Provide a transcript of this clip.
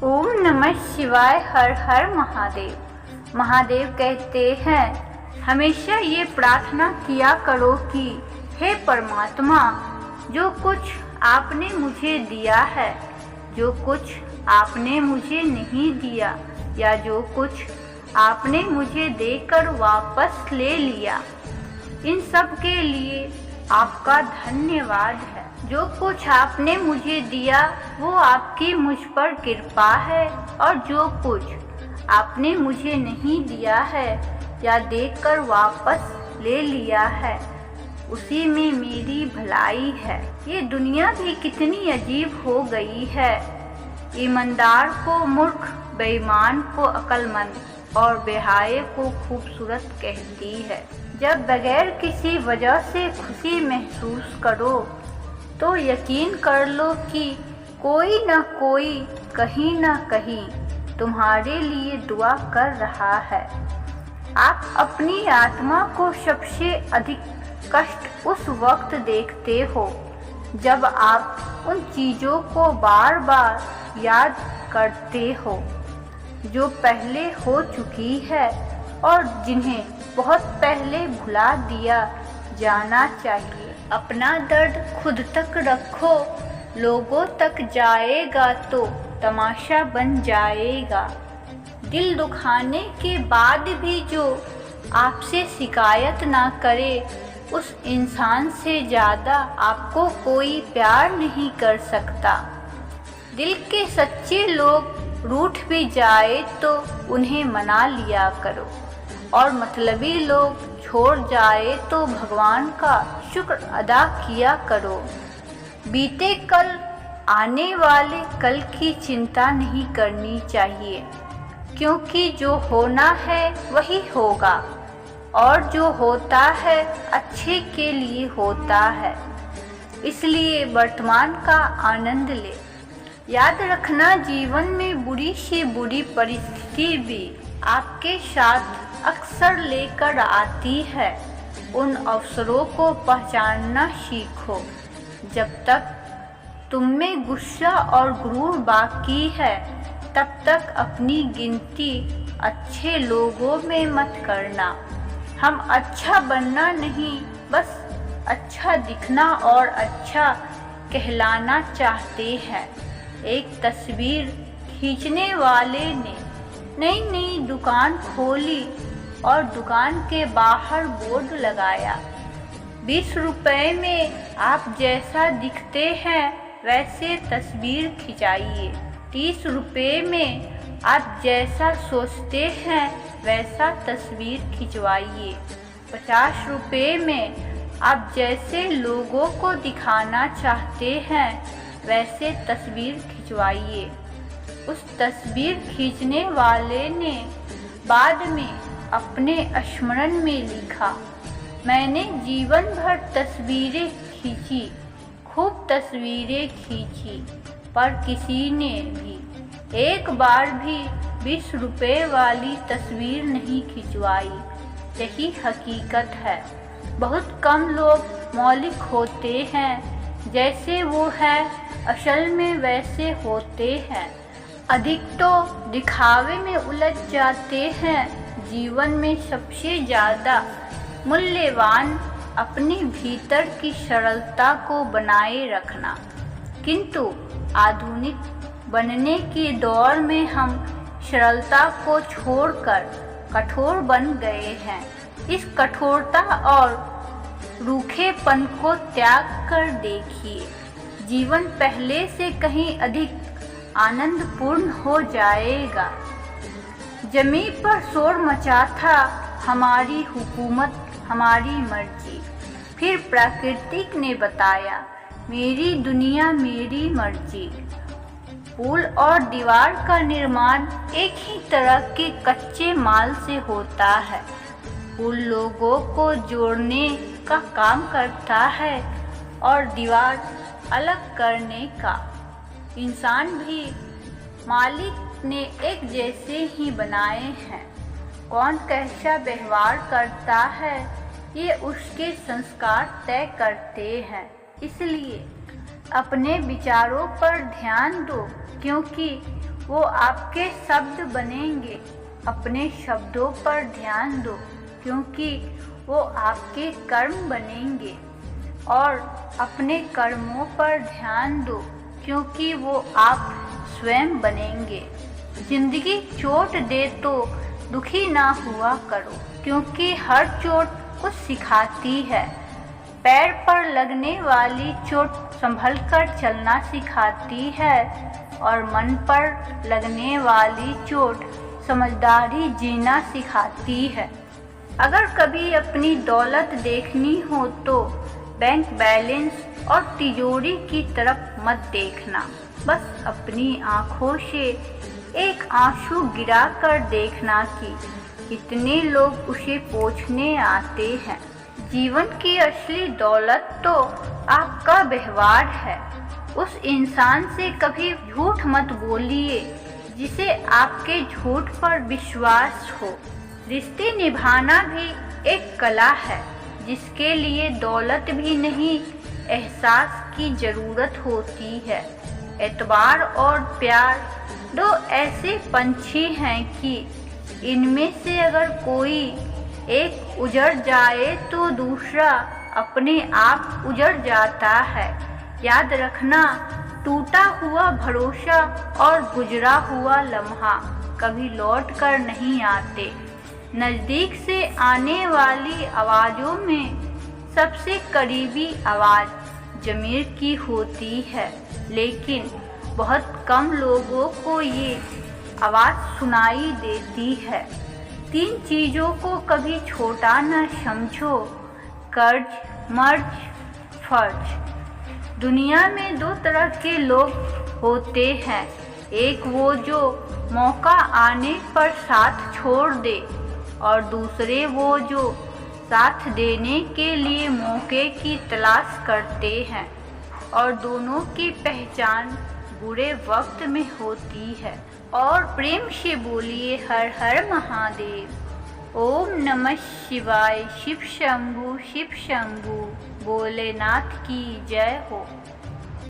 ओम नमः शिवाय। हर हर महादेव। महादेव कहते हैं हमेशा ये प्रार्थना किया करो कि हे परमात्मा, जो कुछ आपने मुझे दिया है, जो कुछ आपने मुझे नहीं दिया, या जो कुछ आपने मुझे देकर वापस ले लिया, इन सब के लिए आपका धन्यवाद है। जो कुछ आपने मुझे दिया वो आपकी मुझ पर कृपा है, और जो कुछ आपने मुझे नहीं दिया है या देकर वापस ले लिया है, उसी में मेरी भलाई है। ये दुनिया भी कितनी अजीब हो गई है। ईमानदार को मूर्ख, बेईमान को अक्लमंद और बेहाये को खूबसूरत कहती है। जब बगैर किसी वजह से खुशी महसूस करो तो यकीन कर लो कि कोई न कोई कहीं न कहीं तुम्हारे लिए दुआ कर रहा है। आप अपनी आत्मा को सबसे अधिक कष्ट उस वक्त देखते हो जब आप उन चीज़ों को बार बार याद करते हो जो पहले हो चुकी है और जिन्हें बहुत पहले भुला दिया जाना चाहिए। अपना दर्द खुद तक रखो, लोगों तक जाएगा तो तमाशा बन जाएगा। दिल दुखाने के बाद भी जो आपसे शिकायत ना करे, उस इंसान से ज़्यादा आपको कोई प्यार नहीं कर सकता। दिल के सच्चे लोग रूठ भी जाए तो उन्हें मना लिया करो, और मतलबी लोग छोड़ जाए तो भगवान का शुक्र अदा किया करो। बीते कल, आने वाले कल की चिंता नहीं करनी चाहिए, क्योंकि जो होना है वही होगा, और जो होता है अच्छे के लिए होता है। इसलिए वर्तमान का आनंद ले। याद रखना, जीवन में बुरी से बुरी परिस्थिति भी आपके साथ अक्सर लेकर आती है। उन अवसरों को पहचानना सीखो। जब तक तुम में गुस्सा और गुरूर बाकी है, तब तक अपनी गिनती अच्छे लोगों में मत करना। हम अच्छा बनना नहीं, बस अच्छा दिखना और अच्छा कहलाना चाहते हैं। एक तस्वीर खींचने वाले ने नई दुकान खोली और दुकान के बाहर बोर्ड लगाया, 20 रुपए में आप जैसा दिखते हैं वैसे तस्वीर खिंचाइए। 30 रुपए में आप जैसा सोचते हैं वैसा तस्वीर खिंचवाइए। 50 रुपए में आप जैसे लोगों को दिखाना चाहते हैं वैसे तस्वीर खिंचवाइए। उस तस्वीर खींचने वाले ने बाद में अपने स्मरण में लिखा, मैंने जीवन भर तस्वीरें खींची, खूब तस्वीरें खींची, पर किसी ने भी एक बार भी 20 रुपए वाली तस्वीर नहीं खिंचवाई। यही हकीकत है। बहुत कम लोग मौलिक होते हैं, जैसे वो है असल में वैसे होते हैं। अधिक तो दिखावे में उलझ जाते हैं। जीवन में सबसे ज़्यादा मूल्यवान अपने भीतर की सरलता को बनाए रखना। किंतु आधुनिक बनने के दौर में हम सरलता को छोड़कर कठोर बन गए हैं। इस कठोरता और रूखेपन को त्याग कर देखिए, जीवन पहले से कहीं अधिक आनंदपूर्ण हो जाएगा। जमीन पर शोर मचा था, हमारी हुकूमत, हमारी मर्जी। फिर प्राकृतिक ने बताया, मेरी दुनिया मेरी मर्जी। पुल और दीवार का निर्माण एक ही तरह के कच्चे माल से होता है। पुल लोगों को जोड़ने का काम करता है और दीवार अलग करने का। इंसान भी मालिक ने एक जैसे ही बनाए हैं। कौन कैसा व्यवहार करता है ये उसके संस्कार तय करते हैं। इसलिए अपने विचारों पर ध्यान दो, क्योंकि वो आपके शब्द बनेंगे। अपने शब्दों पर ध्यान दो, क्योंकि वो आपके कर्म बनेंगे। और अपने कर्मों पर ध्यान दो, क्योंकि वो आप स्वयं बनेंगे। जिंदगी चोट दे तो दुखी ना हुआ करो, क्योंकि हर चोट कुछ सिखाती है। पैर पर लगने वाली चोट संभल कर चलना सिखाती है, और मन पर लगने वाली चोट समझदारी जीना सिखाती है। अगर कभी अपनी दौलत देखनी हो तो बैंक बैलेंस और तिजोरी की तरफ मत देखना। बस अपनी आँखों से एक आंसू गिरा कर देखना कि कितने लोग उसे पोंछने आते हैं। जीवन की असली दौलत तो आपका व्यवहार है। उस इंसान से कभी झूठ मत बोलिए जिसे आपके झूठ पर विश्वास हो। रिश्ते निभाना भी एक कला है, जिसके लिए दौलत भी नहीं, एहसास की ज़रूरत होती है। एतबार और प्यार दो ऐसे पंछी हैं कि इनमें से अगर कोई एक उजड़ जाए तो दूसरा अपने आप उजड़ जाता है। याद रखना, टूटा हुआ भरोसा और गुजरा हुआ लम्हा कभी लौट कर नहीं आते। नज़दीक से आने वाली आवाज़ों में सबसे करीबी आवाज़ ज़मीर की होती है, लेकिन बहुत कम लोगों को ये आवाज़ सुनाई देती है। 3 चीज़ों को कभी छोटा न समझो, कर्ज, मर्ज, फर्ज। दुनिया में 2 तरह के लोग होते हैं, एक वो जो मौका आने पर साथ छोड़ दे, और दूसरे वो जो साथ देने के लिए मौके की तलाश करते हैं। और दोनों की पहचान बुरे वक्त में होती है। और प्रेम से बोलिए हर हर महादेव। ओम नमः शिवाय। शिव शंभु, शिव शंभु। भोलेनाथ की जय हो।